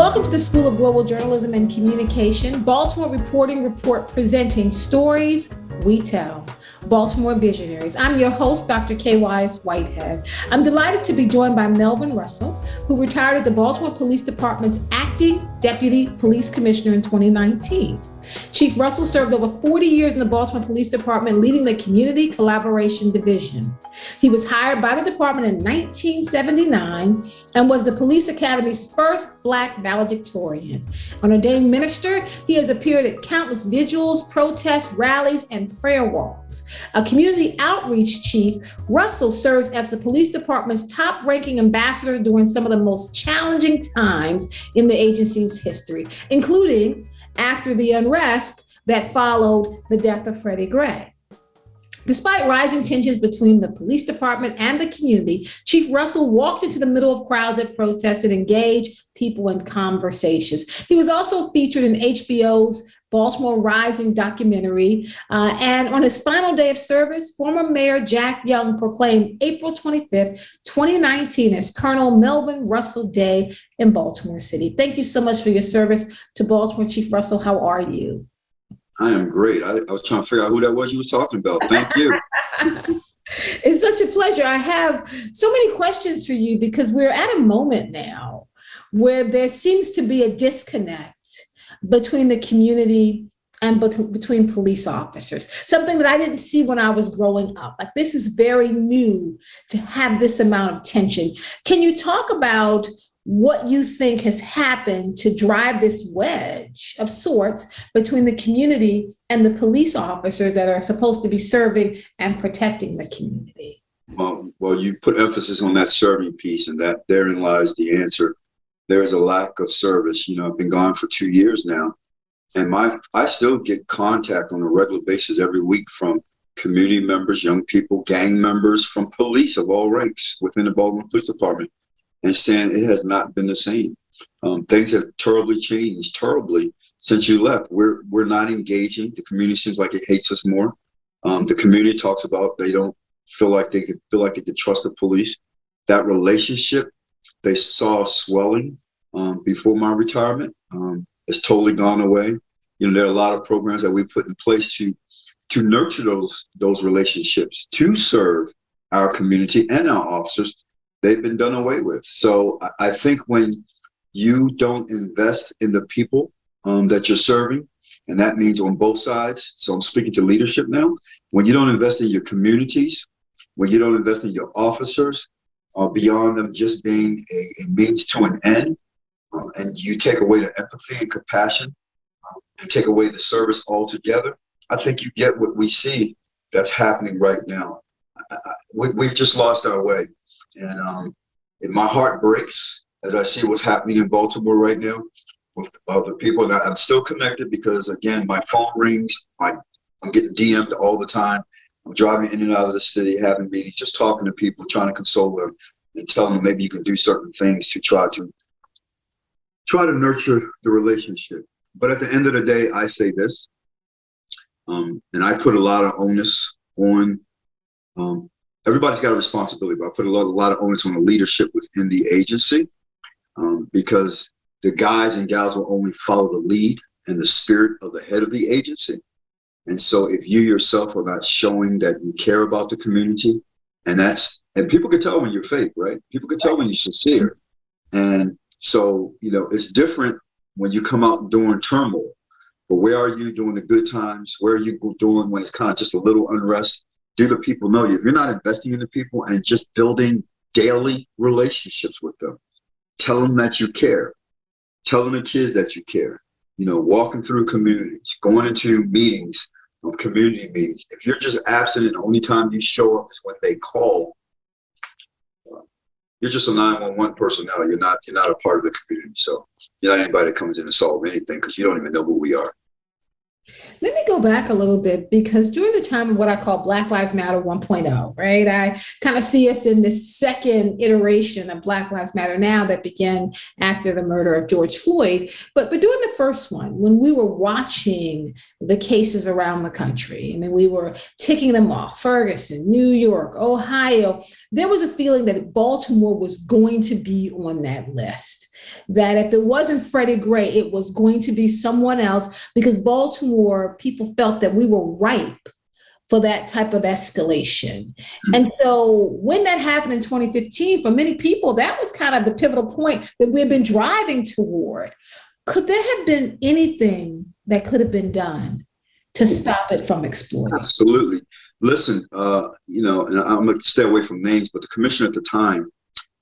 Welcome to the School of Global Journalism and Communication, Baltimore Reporting Report presenting Stories We Tell. Baltimore Visionaries. I'm your host, Dr. Kaye Wise Whitehead. I'm delighted to be joined by Melvin Russell, who retired as the Baltimore Police Department's acting Deputy Police Commissioner in 2019. Chief Russell served over 40 years in the Baltimore Police Department, leading the Community Collaboration Division. He was hired by the department in 1979 and was the Police Academy's first Black valedictorian. An ordained minister, he has appeared at countless vigils, protests, rallies, and prayer walks. A community outreach chief, Russell serves as the police department's top-ranking ambassador during some of the most challenging times in the agency's history, including after the unrest that followed the death of Freddie Gray. Despite rising tensions between the police department and the community, Chief Russell walked into the middle of crowds at protests and engaged people in conversations. He was also featured in HBO's Baltimore Rising documentary. And on his final day of service, former Mayor Jack Young proclaimed April 25th, 2019 as Colonel Melvin Russell Day in Baltimore City. Thank you so much for your service to Baltimore. Chief Russell, how are you? I am great. I was trying to figure out who that was you was talking about. Thank you. It's such a pleasure. I have so many questions for you because we're at a moment now where there seems to be a disconnect between the community and between police officers, something that I didn't see when I was growing up. Like, this is very new to have this amount of tension. Can you talk about what you think has happened to drive this wedge of sorts between the community and the police officers that are supposed to be serving and protecting the community? Well, you put emphasis on that serving piece, and that therein lies the answer. There's a lack of service. I've been gone for 2 years now, and I still get contact on a regular basis every week from community members, young people, gang members, from police of all ranks within the Baltimore Police Department, and saying it has not been the same. Things have terribly changed since you left. We're not engaging. The community seems like it hates us more. The community talks about they don't feel like they could trust the police. That relationship they saw swelling before my retirement. It's totally gone away. There are a lot of programs that we put in place to nurture those relationships, to serve our community and our officers. They've been done away with. So I think when you don't invest in the people that you're serving, and that means on both sides, so I'm speaking to leadership now, when you don't invest in your communities, when you don't invest in your officers, beyond them just being a means to an end, and you take away the empathy and compassion, and take away the service altogether, I think you get what we see that's happening right now. We've just lost our way. And my heart breaks as I see what's happening in Baltimore right now with other people. And I'm still connected because, again, my phone rings. I'm getting DM'd all the time. I'm driving in and out of the city, having meetings, just talking to people, trying to console them and telling them maybe you can do certain things to try to nurture the relationship. But at the end of the day, I say this, and I put a lot of onus on everybody's got a responsibility, but I put a lot of onus on the leadership within the agency, because the guys and gals will only follow the lead and the spirit of the head of the agency. And so if you yourself are not showing that you care about the community, and people can tell when you're fake, right? People can tell when you're sincere. And so, it's different when you come out during turmoil, but where are you during the good times? Where are you doing when it's kind of just a little unrest? Do the people know you? If you're not investing in the people and just building daily relationships with them, tell them that you care. Tell the kids that you care. Walking through communities, going into meetings, community meetings. If you're just absent and the only time you show up is when they call, you're just a 911 personnel. You're not a part of the community. So you're not anybody that comes in to solve anything because you don't even know who we are. Let me go back a little bit, because during the time of what I call Black Lives Matter 1.0, right, I kind of see us in this second iteration of Black Lives Matter now that began after the murder of George Floyd. But during the first one, when we were watching the cases around the country, we were ticking them off, Ferguson, New York, Ohio, there was a feeling that Baltimore was going to be on that list. that if it wasn't Freddie Gray, it was going to be someone else, because Baltimore people felt that we were ripe for that type of escalation. And so when that happened in 2015, for many people, that was kind of the pivotal point that we've been driving toward. Could there have been anything that could have been done to stop it from exploding? Absolutely. Listen, and I'm going to stay away from names, but the commissioner at the time,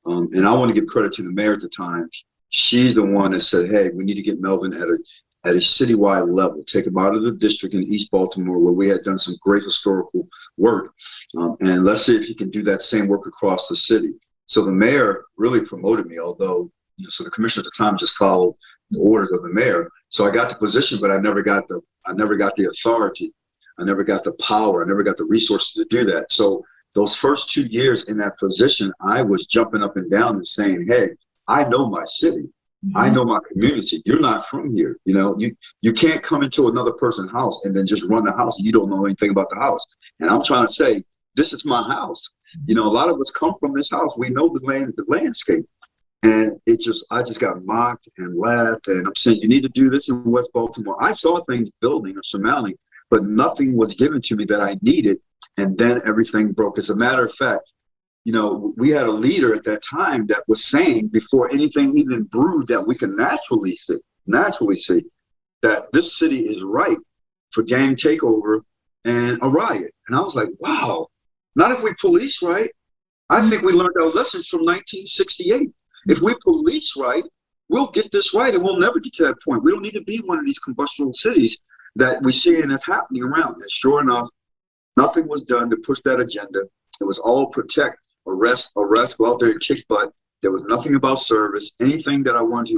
and I want to give credit to the mayor at the time, she's the one that said, hey, we need to get Melvin at a citywide level, take him out of the district in East Baltimore where we had done some great historical work. And let's see if he can do that same work across the city. So the mayor really promoted me, although, so the commissioner at the time just followed the orders of the mayor. So I got the position, but I never got the authority. I never got the power. I never got the resources to do that. So those first 2 years in that position, I was jumping up and down and saying, hey, I know my city. I know my community. You're not from here. You can't come into another person's house and then just run the house and you don't know anything about the house. And I'm trying to say, this is my house. A lot of us come from this house. We know the landscape. And I just got mocked and laughed. And I'm saying, you need to do this in West Baltimore. I saw things building or surmounting, but nothing was given to me that I needed. And then everything broke. As a matter of fact, we had a leader at that time that was saying, before anything even brewed, that we can naturally see that this city is ripe for gang takeover and a riot. And I was like, wow, not if we police right. I think we learned our lessons from 1968. If we police right, we'll get this right, and we'll never get to that point. We don't need to be one of these combustible cities that we see and it's happening around. And sure enough, nothing was done to push that agenda. It was all protect, arrest, go out there and kick butt. There was nothing about service. Anything that I wanted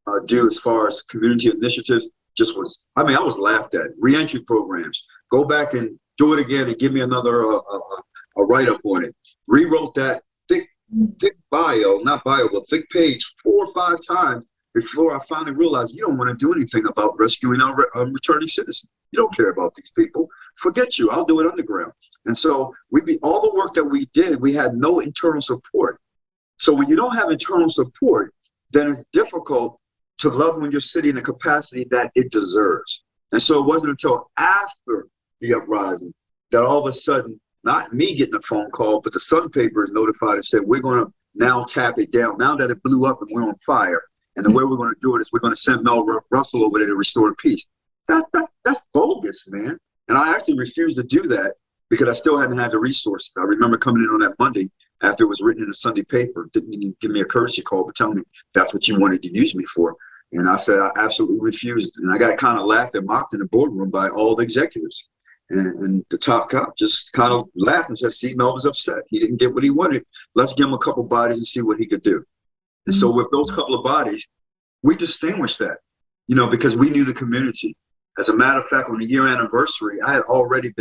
to do as far as community initiatives I was laughed at. Reentry programs. Go back and do it again and give me another a write-up on it. Rewrote that thick thick page 4 or 5 times before I finally realized you don't want to do anything about rescuing our returning citizens. You don't care about these people. Forget you. I'll do it underground. And so all the work that we did, we had no internal support. So when you don't have internal support, then it's difficult to love on your city in the capacity that it deserves. And so it wasn't until after the uprising that all of a sudden, not me getting a phone call, but the Sun paper is notified and said, we're going to now tap it down. Now that it blew up and we're on fire. And the way we're going to do it is we're going to send Melvin Russell over there to restore peace. That's bogus, man. And I actually refused to do that because I still hadn't had the resources. I remember coming in on that Monday after it was written in the Sunday paper, didn't even give me a courtesy call, but tell me that's what you wanted to use me for. And I said, I absolutely refused. And I got kind of laughed and mocked in the boardroom by all the executives. And the top cop just kind of laughed and said, see, Melvin's upset. He didn't get what he wanted. Let's give him a couple bodies and see what he could do. And so with those couple of bodies, we distinguished that, because we knew the community. As a matter of fact, on the year anniversary, I had already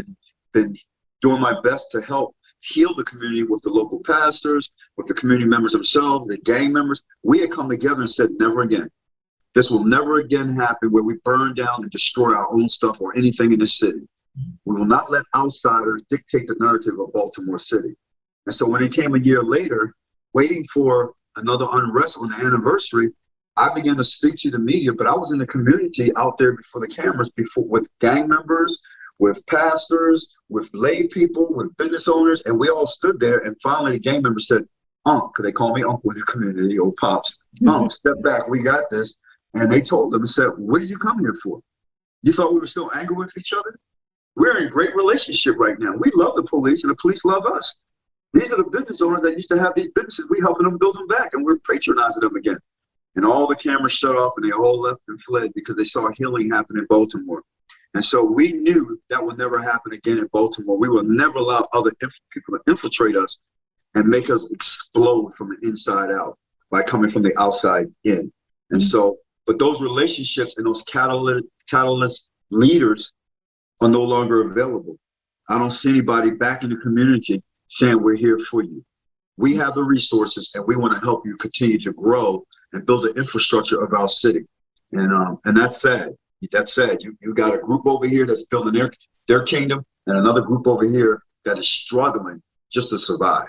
been doing my best to help heal the community with the local pastors, with the community members themselves, the gang members. We had come together and said, never again. This will never again happen where we burn down and destroy our own stuff or anything in this city. We will not let outsiders dictate the narrative of Baltimore City. And so when it came a year later, waiting for another unrest on the anniversary, I began to speak to the media, but I was in the community out there before the cameras, with gang members, with pastors, with lay people, with business owners, and we all stood there. And finally, the gang members said, "Unc," they call me Uncle in the community, old pops. "Unc, step back, we got this." And they told them and said, "What did you come here for? You thought we were still angry with each other? We're in a great relationship right now. We love the police, and the police love us. These are the business owners that used to have these businesses. We're helping them build them back, and we're patronizing them again." And all the cameras shut off, and they all left and fled because they saw healing happen in Baltimore. And so we knew that would never happen again in Baltimore. We will never allow other people to infiltrate us and make us explode from the inside out by coming from the outside in. And so, but those relationships and those catalyst leaders are no longer available. I don't see anybody back in the community saying, "We're here for you. We have the resources and we want to help you continue to grow and build the infrastructure of our city." And that's sad. That's sad. You got a group over here that's building their kingdom and another group over here that is struggling just to survive.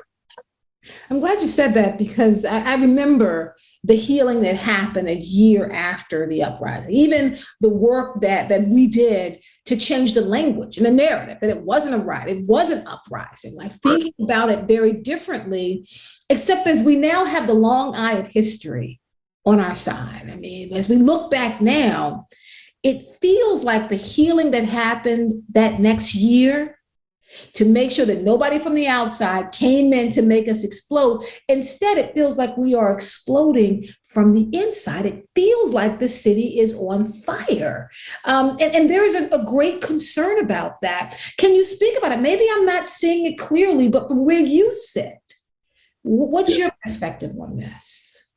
I'm glad you said that because I remember the healing that happened a year after the uprising, even the work that we did to change the language and the narrative, that it wasn't a riot, it wasn't uprising, like Right. thinking about it very differently, except as we now have the long eye of history on our side. I mean, as we look back now, it feels like the healing that happened that next year to make sure that nobody from the outside came in to make us explode. Instead, it feels like we are exploding from the inside. It feels like the city is on fire. And there is a great concern about that. Can you speak about it? Maybe I'm not seeing it clearly, but from where you sit, what's your perspective on this?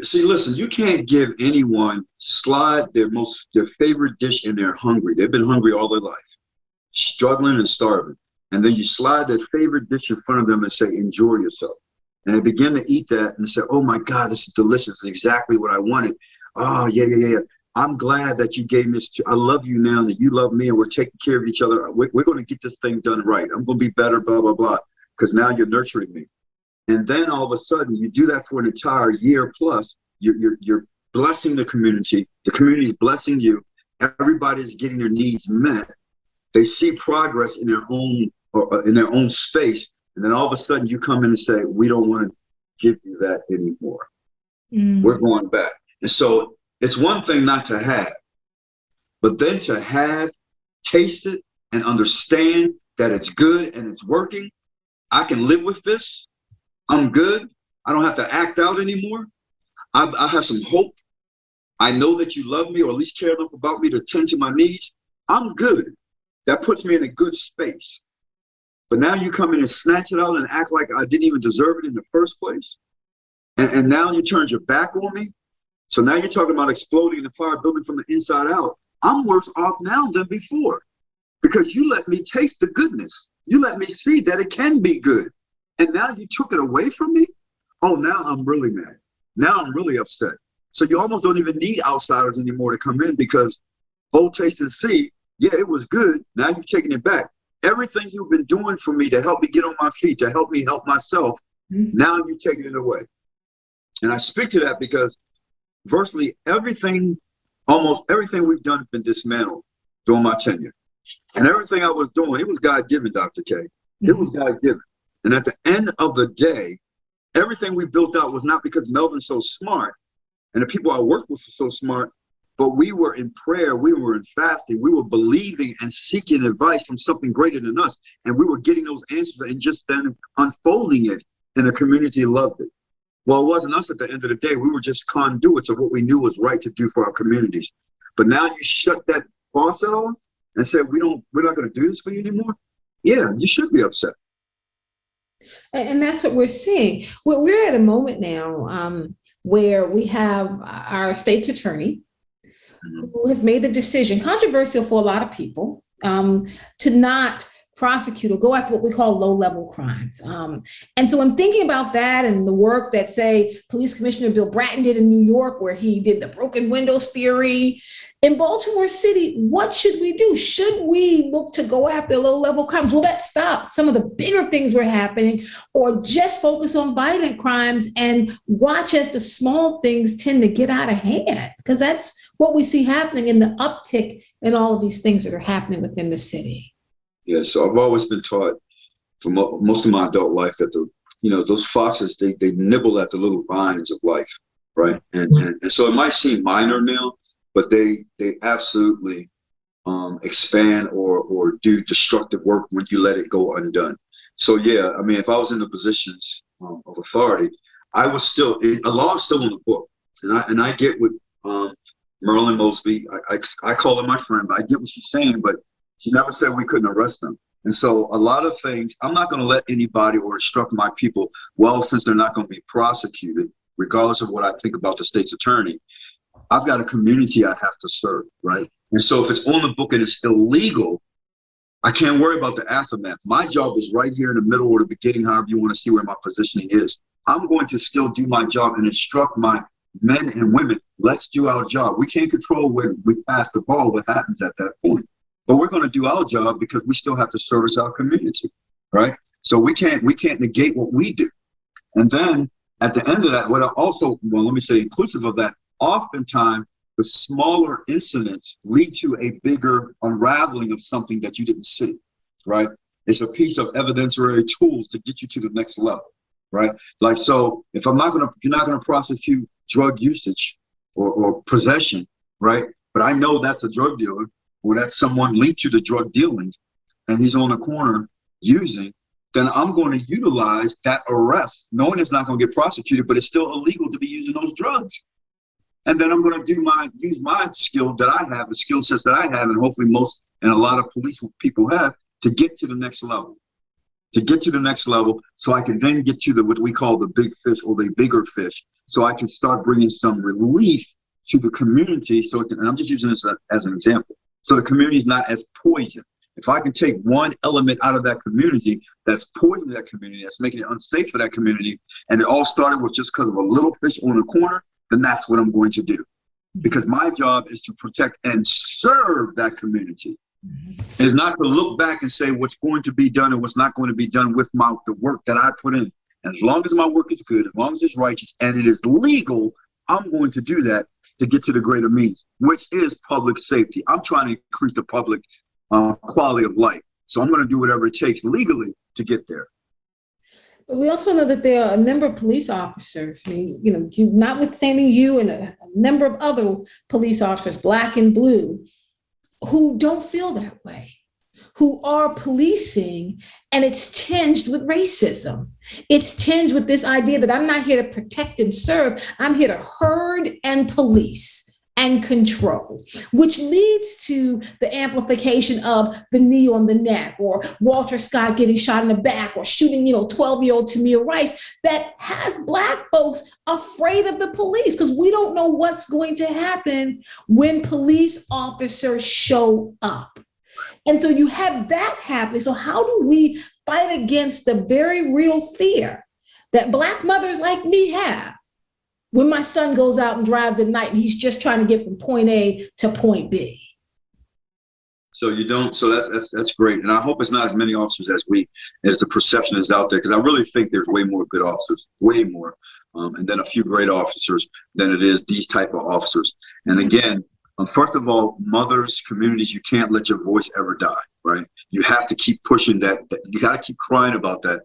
See, listen, you can't give anyone slide their favorite dish and they're hungry. They've been hungry all their life, struggling and starving. And then you slide their favorite dish in front of them and say, enjoy yourself. And they begin to eat that and say, oh my God, this is delicious. It's exactly what I wanted. Oh, yeah. I'm glad that you gave me this. I love you now that you love me and we're taking care of each other. We're going to get this thing done right. I'm going to be better, blah, blah, blah, because now you're nurturing me. And then all of a sudden you do that for an entire year plus, you're blessing the community is blessing you, everybody's getting their needs met, they see progress in their own space, and then all of a sudden you come in and say, we don't want to give you that anymore. We're going back. And so it's one thing not to have, but then to have, taste it, and understand that it's good and it's working. I can live with this. I'm good. I don't have to act out anymore. I have some hope. I know that you love me or at least care enough about me to tend to my needs. I'm good. That puts me in a good space. But now you come in and snatch it out and act like I didn't even deserve it in the first place. And now you turned your back on me. So now you're talking about exploding the fire building from the inside out. I'm worse off now than before because you let me taste the goodness. You let me see that it can be good. And now you took it away from me? Oh, now I'm really mad. Now I'm really upset. So you almost don't even need outsiders anymore to come in because, oh, taste and see, yeah, it was good. Now you've taken it back. Everything you've been doing for me to help me get on my feet, to help me help myself, now you're taking it away. And I speak to that because virtually almost everything we've done has been dismantled during my tenure. And everything I was doing, it was God-given, Dr. Kaye. It was God-given. And at the end of the day, everything we built out was not because Melvin's so smart and the people I worked with were so smart, but we were in prayer, we were in fasting, we were believing and seeking advice from something greater than us. And we were getting those answers and just then unfolding it, and the community loved it. Well, it wasn't us at the end of the day. We were just conduits of what we knew was right to do for our communities. But now you shut that faucet off and say, we're not going to do this for you anymore. Yeah, you should be upset. And that's what we're seeing. We're at a moment now where we have our state's attorney who has made the decision, controversial for a lot of people, to not prosecute or go after what we call low-level crimes. And so I'm thinking about that and the work that, say, Police Commissioner Bill Bratton did in New York, where he did the broken windows theory. In Baltimore City, what should we do? Should we look to go after low-level crimes? Will that stop some of the bigger things were happening, or just focus on violent crimes and watch as the small things tend to get out of hand? Because that's what we see happening in the uptick in all of these things that are happening within the city. Yeah, so I've always been taught for most of my adult life that those foxes, they nibble at the little vines of life, right? And so it might seem minor now, but they absolutely expand or do destructive work when you let it go undone. So yeah, I mean, if I was in the positions of authority, I was still, a law is still in the book, and I get what Merlin Mosby, I call her my friend, but I get what she's saying, but she never said we couldn't arrest them. And so a lot of things, I'm not going to let anybody or instruct my people, well, since they're not going to be prosecuted, regardless of what I think about the state's attorney, I've got a community I have to serve, right? And so if it's on the book and it's illegal, I can't worry about the aftermath. My job is right here in the middle or the beginning, however you want to see where my positioning is. I'm going to still do my job and instruct my men and women, let's do our job. We can't control when we pass the ball, what happens at that point. But we're going to do our job because we still have to service our community, right? So we can't negate what we do. And then at the end of that, let me say inclusive of that, oftentimes the smaller incidents lead to a bigger unraveling of something that you didn't see, right? It's a piece of evidentiary tools to get you to the next level, right? Like, so if you're not gonna prosecute drug usage or possession, right? But I know that's a drug dealer or that's someone linked to the drug dealing and he's on the corner using, then I'm going to utilize that arrest, knowing it's not going to get prosecuted, but it's still illegal to be using those drugs. And then I'm going to use my skill that I have, the skill sets that I have, and hopefully most and a lot of police people have, to get to the next level. So I can then get to what we call the big fish or the bigger fish. So I can start bringing some relief to the community. And I'm just using this as an example. So the community is not as poisoned. If I can take one element out of that community that's poisoning that community, that's making it unsafe for that community, and it all started with just because of a little fish on the corner, then that's what I'm going to do. Because my job is to protect and serve that community. It's not to look back and say what's going to be done and what's not going to be done with the work that I put in. And as long as my work is good, as long as it's righteous and it is legal, I'm going to do that to get to the greater means, which is public safety. I'm trying to increase the public quality of life. So I'm going to do whatever it takes legally to get there. But we also know that there are a number of police officers, notwithstanding you and a number of other police officers, black and blue, who don't feel that way, who are policing, and it's tinged with racism. It's tinged with this idea that I'm not here to protect and serve. I'm here to herd and police and control, which leads to the amplification of the knee on the neck, or Walter Scott getting shot in the back, or shooting, 12-year-old Tamir Rice, that has Black folks afraid of the police because we don't know what's going to happen when police officers show up. And so you have that happening. So how do we fight against the very real fear that Black mothers like me have when my son goes out and drives at night and he's just trying to get from point A to point B? So that's great. And I hope it's not as many officers as the perception is out there, because I really think there's way more good officers, way more, and then a few great officers than it is these type of officers. And again, first of all, mothers, communities, you can't let your voice ever die, right? You have to keep pushing that. You got to keep crying about that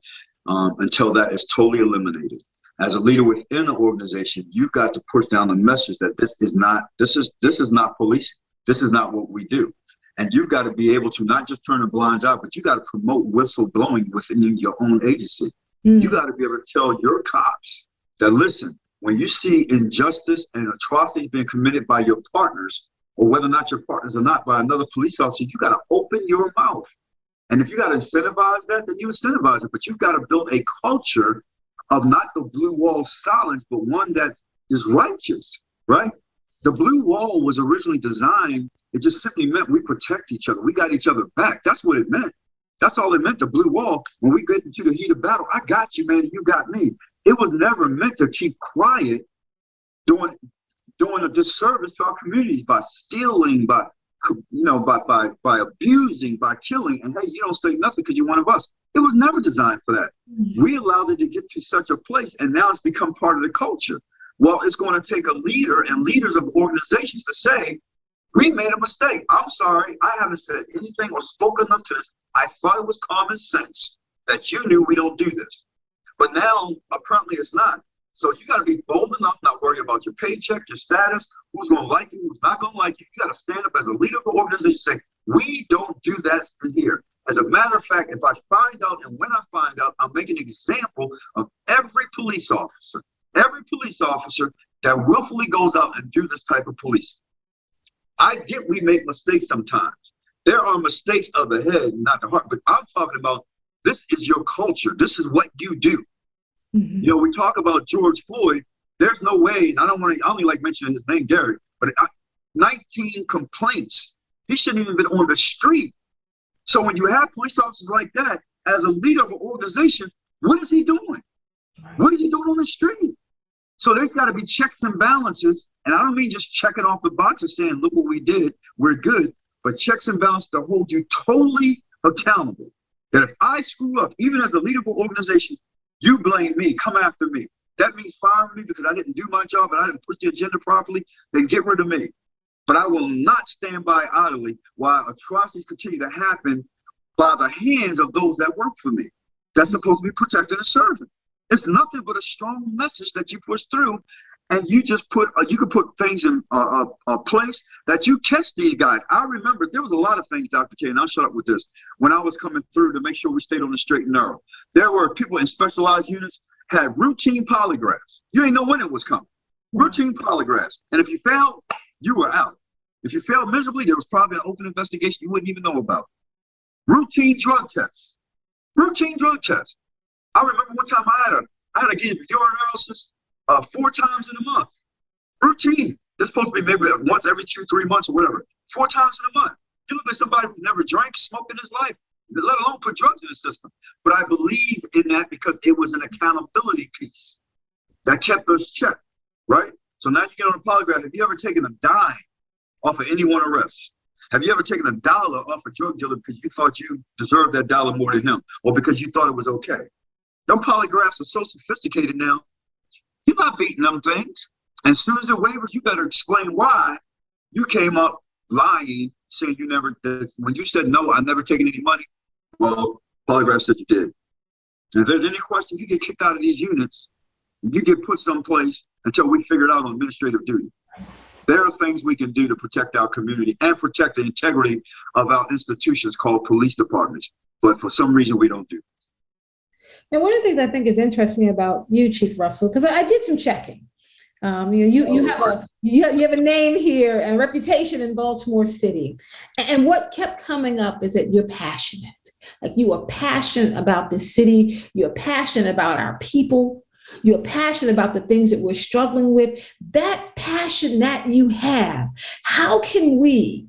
until that is totally eliminated. As a leader within an organization, you've got to push down the message that this is not policing. This is not what we do. And you've got to be able to not just turn the blinds out, but you got to promote whistleblowing within your own agency. You got to be able to tell your cops that, listen, when you see injustice and atrocity being committed by your partners, or whether or not your partners or not, by another police officer, you got to open your mouth. And if you got to incentivize that, then you incentivize it. But you've got to build a culture of not the blue wall silence, but one that is righteous, right? The blue wall was originally designed, it just simply meant we protect each other. We got each other back. That's what it meant. That's all it meant, the blue wall. When we get into the heat of battle, I got you, man, you got me. It was never meant to keep quiet, doing a disservice to our communities by stealing, by abusing, by killing. And hey, you don't say nothing because you're one of us. It was never designed for that. We allowed it to get to such a place, and now it's become part of the culture. Well, it's going to take a leader and leaders of organizations to say, we made a mistake. I'm sorry. I haven't said anything or spoken enough to this. I thought it was common sense that you knew we don't do this. But now, apparently it's not. So you got to be bold enough, not worry about your paycheck, your status, who's going to like you, who's not going to like you. You got to stand up as a leader of the organization and say, we don't do that here. As a matter of fact, if I find out, and when I find out, I'll make an example of every police officer that willfully goes out and do this type of policing. I get we make mistakes sometimes. There are mistakes of the head, not the heart, but I'm talking about this is your culture. This is what you do. Mm-hmm. We talk about George Floyd. There's no way, and I only like mentioning his name, Derek, but 19 complaints. He shouldn't even been on the street. So when you have police officers like that, as a leader of an organization, what is he doing? What is he doing on the street? So there's got to be checks and balances. And I don't mean just checking off the box and saying, look what we did, we're good, but checks and balances to hold you totally accountable. That if I screw up, even as the leader of an organization, You blame me, come after me. That means firing me because I didn't do my job and I didn't push the agenda properly, then get rid of me. But I will not stand by idly while atrocities continue to happen by the hands of those that work for me. That's supposed to be protected and serving. It's nothing but a strong message that you push through, and you just you can put things in a place that you catch these guys. I remember there was a lot of things, Dr. K, and I'll shut up with this. When I was coming through to make sure we stayed on the straight and narrow, there were people in specialized units had routine polygraphs. You ain't know when it was coming. Routine polygraphs. And if you failed, you were out. If you failed miserably, there was probably an open investigation you wouldn't even know about. Routine drug tests. Routine drug tests. I remember one time I had to get urine analysis 4 times in a month. Routine. It's supposed to be maybe once every 2-3 months or whatever. 4 times in a month. You look like somebody who never drank, smoked in his life, let alone put drugs in the system. But I believe in that because it was an accountability piece that kept us checked, right? So now you get on a polygraph. Have you ever taken a dime off of any one arrest? Have you ever taken $1 off a drug dealer because you thought you deserved that dollar more than him, or because you thought it was okay? Them polygraphs are so sophisticated now. You're not beating them things. And as soon as it waivers, you better explain why you came up lying, saying you never did. When you said, no, I've never taken any money, well, polygraph said you did. And if there's any question, you get kicked out of these units, you get put someplace until we figure it out on administrative duty. There are things we can do to protect our community and protect the integrity of our institutions called police departments. But for some reason, we don't do. Now, one of the things I think is interesting about you, Chief Russell, because I did some checking. You have a name here and a reputation in Baltimore City. And what kept coming up is that you're passionate. Like, you are passionate about the city. You're passionate about our people. You're passionate about the things that we're struggling with. That passion that you have, how can we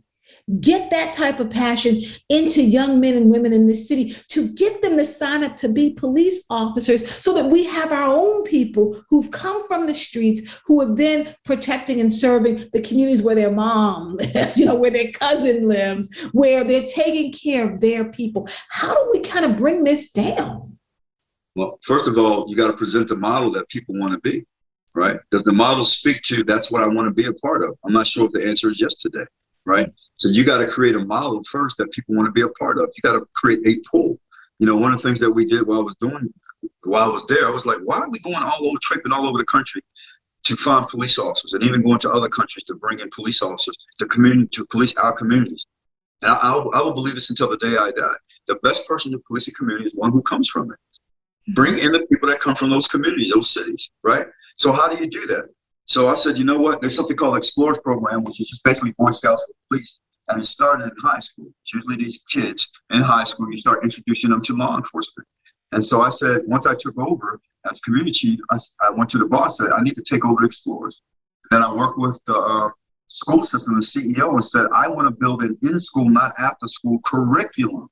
get that type of passion into young men and women in this city to get them to sign up to be police officers so that we have our own people who've come from the streets who are then protecting and serving the communities where their mom lives, where their cousin lives, where they're taking care of their people? How do we kind of bring this down? Well, first of all, you got to present the model that people want to be, right? Does the model speak to that's what I want to be a part of? I'm not sure if the answer is yes today, right? So you got to create a model first that people want to be a part of. You got to create a pool. One of the things that we did while I was there, I was like, why are we going tripping all over the country to find police officers, and even going to other countries to bring in police officers to police our communities? And I will believe this until the day I die. The best person to police a community is one who comes from it. Bring in the people that come from those communities, those cities, right? So how do you do that? So I said, you know what? There's something called Explorers Program, which is just basically Boy Scouts for Police. And it started in high school. It's usually these kids in high school, you start introducing them to law enforcement. And so I said, once I took over as community chief, I went to the boss, said, I need to take over Explorers. Then I worked with the school system, the CEO, and said, I want to build an in-school, not after-school curriculum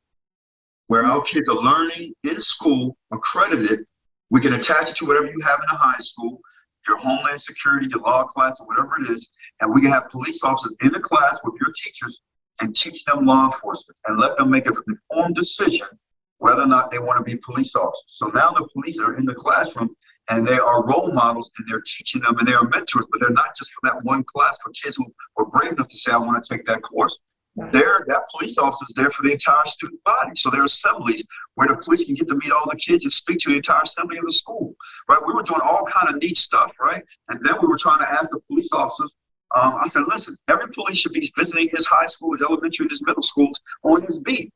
where our kids are learning in school, accredited. We can attach it to whatever you have in a high school, your homeland security, your law class, or whatever it is, and we can have police officers in the class with your teachers and teach them law enforcement and let them make an informed decision whether or not they want to be police officers. So now the police are in the classroom and they are role models and they're teaching them and they are mentors, but they're not just for that one class for kids who are brave enough to say, I want to take that course. That police officer is there for the entire student body. So there are assemblies where the police can get to meet all the kids and speak to the entire assembly of the school, right? We were doing all kind of neat stuff, right? And then we were trying to ask the police officers, I said, listen, every police should be visiting his high school, his elementary, and his middle schools on his beat.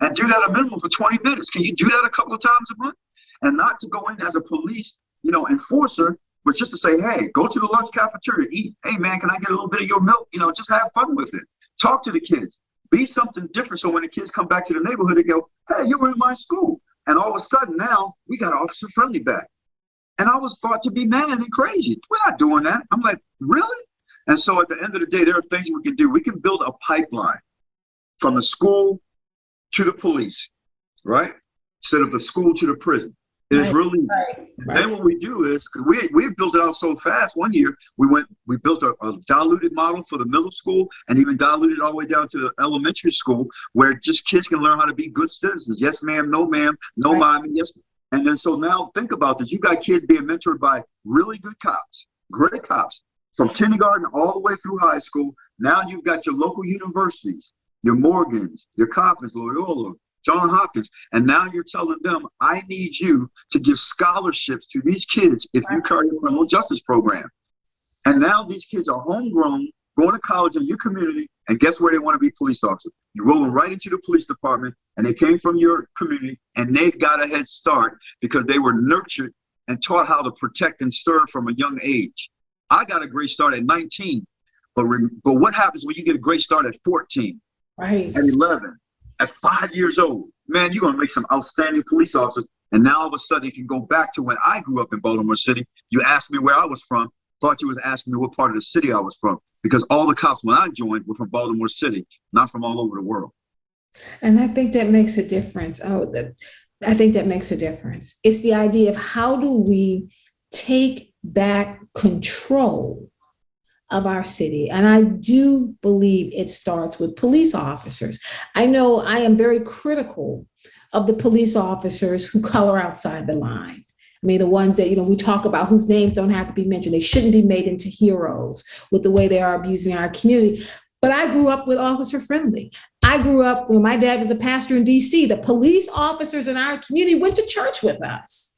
And do that a minimum for 20 minutes. Can you do that a couple of times a month? And not to go in as a police, enforcer, but just to say, hey, go to the lunch cafeteria, eat. Hey, man, can I get a little bit of your milk? Just have fun with it. Talk to the kids. Be something different so when the kids come back to the neighborhood, they go, hey, you were in my school. And all of a sudden now we got Officer Friendly back. And I was thought to be mad and crazy. We're not doing that. I'm like, really? And so at the end of the day, there are things we can do. We can build a pipeline from the school to the police, right? Instead of the school to the prison. It is really easy. Right. Then what we do is, because we built it out so fast, one year we built a diluted model for the middle school and even diluted all the way down to the elementary school where just kids can learn how to be good citizens. Yes, ma'am, no, ma'am, no, mom, and yes. And then so now think about this. You got kids being mentored by really good cops, great cops, from kindergarten all the way through high school. Now you've got your local universities, your Morgans, your Coppins, Loyola, John Hopkins. And now you're telling them, I need you to give scholarships to these kids if you carry a criminal justice program. And now these kids are homegrown, going to college in your community, and guess where they want to be police officers? You roll them right into the police department, and they came from your community, and they've got a head start because they were nurtured and taught how to protect and serve from a young age. I got a great start at 19, but what happens when you get a great start at 14, right, at 11, at 5 years old? Man, you're going to make some outstanding police officers. And now all of a sudden you can go back to when I grew up in Baltimore City. You asked me where I was from. Thought you was asking me what part of the city I was from, because all the cops when I joined were from Baltimore City, not from all over the world. And I think that makes a difference. I think that makes a difference. It's the idea of how do we take back control of our city. And I do believe it starts with police officers. I know I am very critical of the police officers who color outside the line. I mean, the ones that, we talk about whose names don't have to be mentioned. They shouldn't be made into heroes with the way they are abusing our community. But I grew up with Officer Friendly. I grew up when my dad was a pastor in DC. The police officers in our community went to church with us,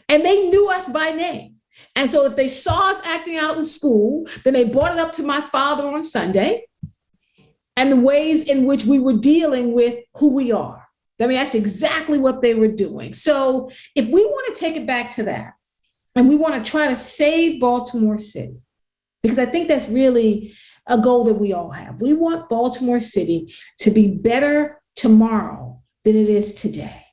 and they knew us by name. And so if they saw us acting out in school, then they brought it up to my father on Sunday and the ways in which we were dealing with who we are. I mean, that's exactly what they were doing. So if we want to take it back to that, and we want to try to save Baltimore City, because I think that's really a goal that we all have. We want Baltimore City to be better tomorrow than it is today.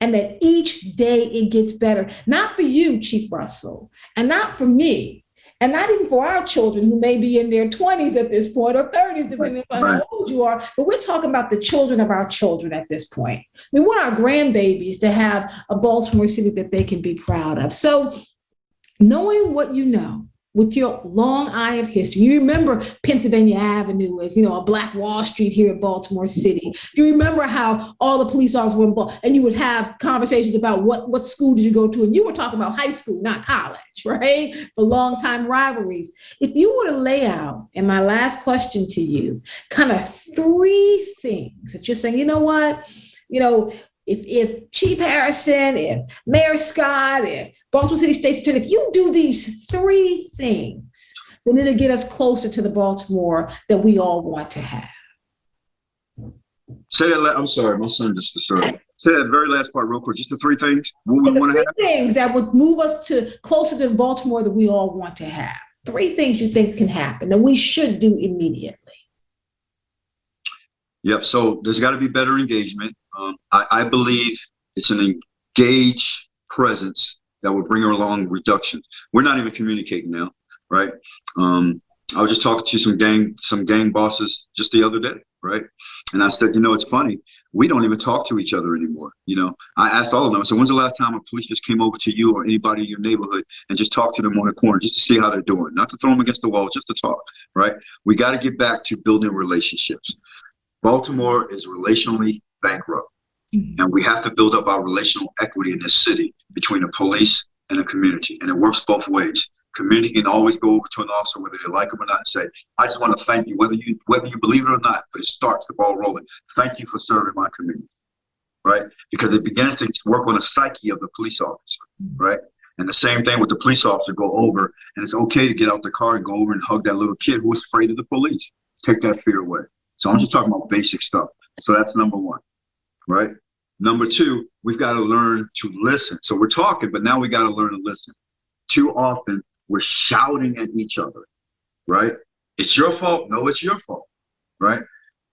And that each day it gets better, not for you, Chief Russell, and not for me, and not even for our children who may be in their 20s at this point or 30s, depending on how old you are. But we're talking about the children of our children at this point. We want our grandbabies to have a Baltimore City that they can be proud of. So knowing what you know, with your long eye of history, you remember Pennsylvania Avenue as, a Black Wall Street here in Baltimore City. You remember how all the police officers were involved, and you would have conversations about what school did you go to, and you were talking about high school, not college, right? For longtime rivalries. If you were to lay out, and my last question to you, kind of 3 things that you're saying, if Chief Harrison, if Mayor Scott, if Baltimore City State's Attorney, if you do these 3 things, then it'll get us closer to the Baltimore that we all want to have. Say that. I'm sorry, my son just disturbed. Say that very last part real quick. Just the 3 things. What we want to have. 3 things that would move us to closer to the Baltimore that we all want to have. 3 things you think can happen that we should do immediately. Yep. So there's got to be better engagement. I believe it's an engaged presence that will bring along reduction. We're not even communicating now, right? I was just talking to some gang bosses just the other day, right? And I said, it's funny. We don't even talk to each other anymore. I asked all of them. I said, when's the last time a police just came over to you or anybody in your neighborhood and just talked to them on the corner just to see how they're doing, not to throw them against the wall, just to talk, right? We got to get back to building relationships. Baltimore is relationally bankrupt, and we have to build up our relational equity in this city between the police and the community, and it works both ways. Community can always go over to an officer, whether they like him or not, and say, I just want to thank you, whether you believe it or not, but it starts the ball rolling. Thank you for serving my community, right? Because it begins to work on the psyche of the police officer, right? And the same thing with the police officer, go over, and it's okay to get out the car and go over and hug that little kid who was afraid of the police. Take that fear away. So I'm just talking about basic stuff. So that's number 1, right? Number 2, we've got to learn to listen. So we're talking, but now we got to learn to listen. Too often we're shouting at each other, right? It's your fault. No, it's your fault, right?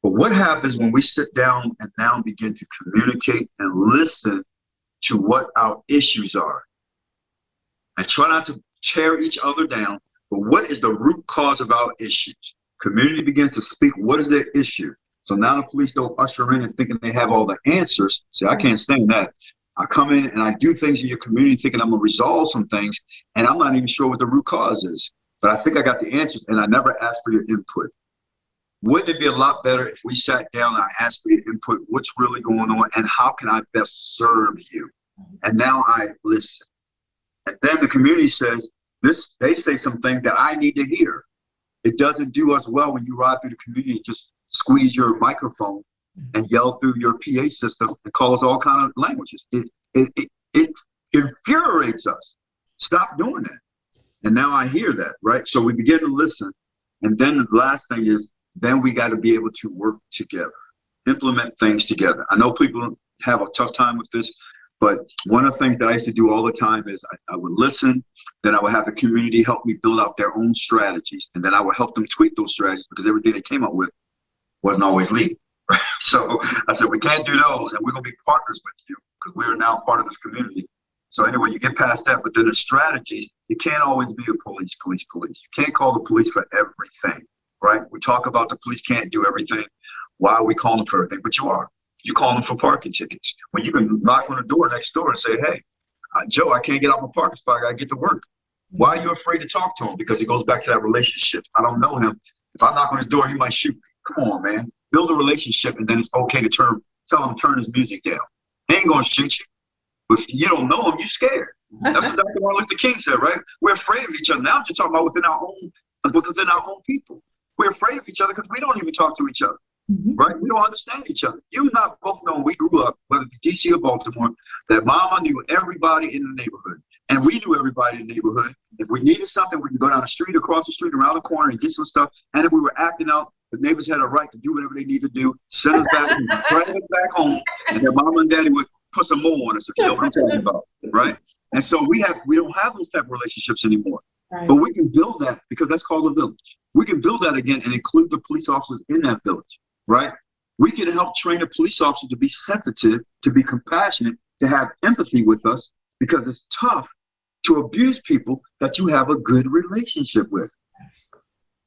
But what happens when we sit down and now begin to communicate and listen to what our issues are? And try not to tear each other down, but what is the root cause of our issues? Community begins to speak. What is their issue? So now the police don't usher in and thinking they have all the answers. See, I can't stand that. I come in and I do things in your community thinking I'm going to resolve some things, and I'm not even sure what the root cause is. But I think I got the answers, and I never asked for your input. Wouldn't it be a lot better if we sat down and I asked for your input, what's really going on, and how can I best serve you? And now I listen. And then the community says this, they say something that I need to hear. It doesn't do us well when you ride through the community, just squeeze your microphone and yell through your PA system and call us all kind of languages. It infuriates us. Stop doing that. And now I hear that, right? So we begin to listen. And then the last thing is, then we got to be able to work together, implement things together. I know people have a tough time with this, but one of the things that I used to do all the time is I would listen, then I would have the community help me build out their own strategies, and then I would help them tweak those strategies because everything they came up with wasn't always legal. Right? So I said, we can't do those, and we're going to be partners with you because we are now part of this community. So anyway, you get past that, but then the strategies, you can't always be a police. You can't call the police for everything, right? We talk about the police can't do everything. Why are we calling them for everything? But you are. You call them for parking tickets. When you can knock on the door next door and say, hey, Joe, I can't get out my parking spot. I got to get to work. Why are you afraid to talk to him? Because it goes back to that relationship. I don't know him. If I knock on his door, he might shoot me. Come on, man. Build a relationship, and then it's okay to tell him to turn his music down. He ain't going to shoot you. If you don't know him, you're scared. That's what Dr. Martin Luther King said, right? We're afraid of each other. Now I'm just talking about within our own people. We're afraid of each other because we don't even talk to each other, right? We don't understand each other. You and I both know when we grew up, whether it be DC or Baltimore, that mama knew everybody in the neighborhood. And we knew everybody in the neighborhood. If we needed something, we could go down the street, across the street, around the corner and get some stuff. And if we were acting out, the neighbors had a right to do whatever they need to do, send us back, bring us back home, and their mama and daddy would put some more on us, if you know what I'm talking about, right? And so we don't have those type of relationships anymore. Right. But we can build that because that's called a village. We can build that again and include the police officers in that village, right? We can help train a police officer to be sensitive, to be compassionate, to have empathy with us, because it's tough to abuse people that you have a good relationship with.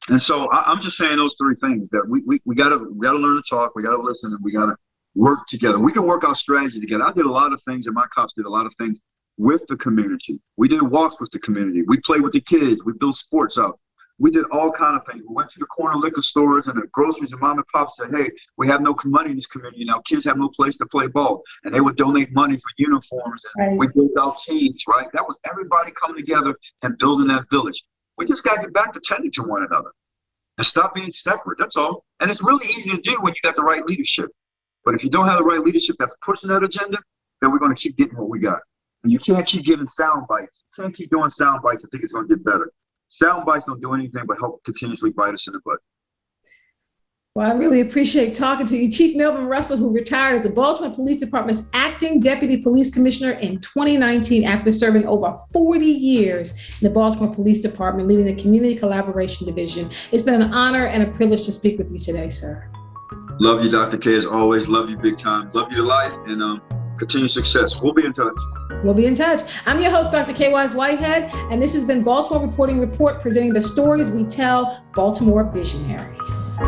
And so I'm just saying those three things, that we gotta learn to talk, we gotta listen, and we gotta work together. We can work our strategy together. I did a lot of things, and my cops did a lot of things with the community. We did walks with the community. We played with the kids. We built sports out. We did all kind of things. We went to the corner liquor stores and the groceries, and mom and pop said, hey, we have no money in this community now. Kids have no place to play ball. And they would donate money for uniforms. And we built out teams, right? That was everybody coming together and building that village. We just got to get back to tending to one another and stop being separate. That's all. And it's really easy to do when you got the right leadership. But if you don't have the right leadership that's pushing that agenda, then we're going to keep getting what we got. And you can't keep giving sound bites. You can't keep doing sound bites and think it's going to get better. Sound bites don't do anything but help continuously bite us in the butt. Well, I really appreciate talking to you. Chief Melvin Russell, who retired as the Baltimore Police Department's acting deputy police commissioner in 2019 after serving over 40 years in the Baltimore Police Department, leading the Community Collaboration Division. It's been an honor and a privilege to speak with you today, sir. Love you, Dr. K, as always. Love you big time. Love you to life, and continued success. We'll be in touch. We'll be in touch. I'm your host, Dr. Kaye Wise Whitehead, and this has been Baltimore Reporting Report, presenting the stories we tell, Baltimore Visionaries.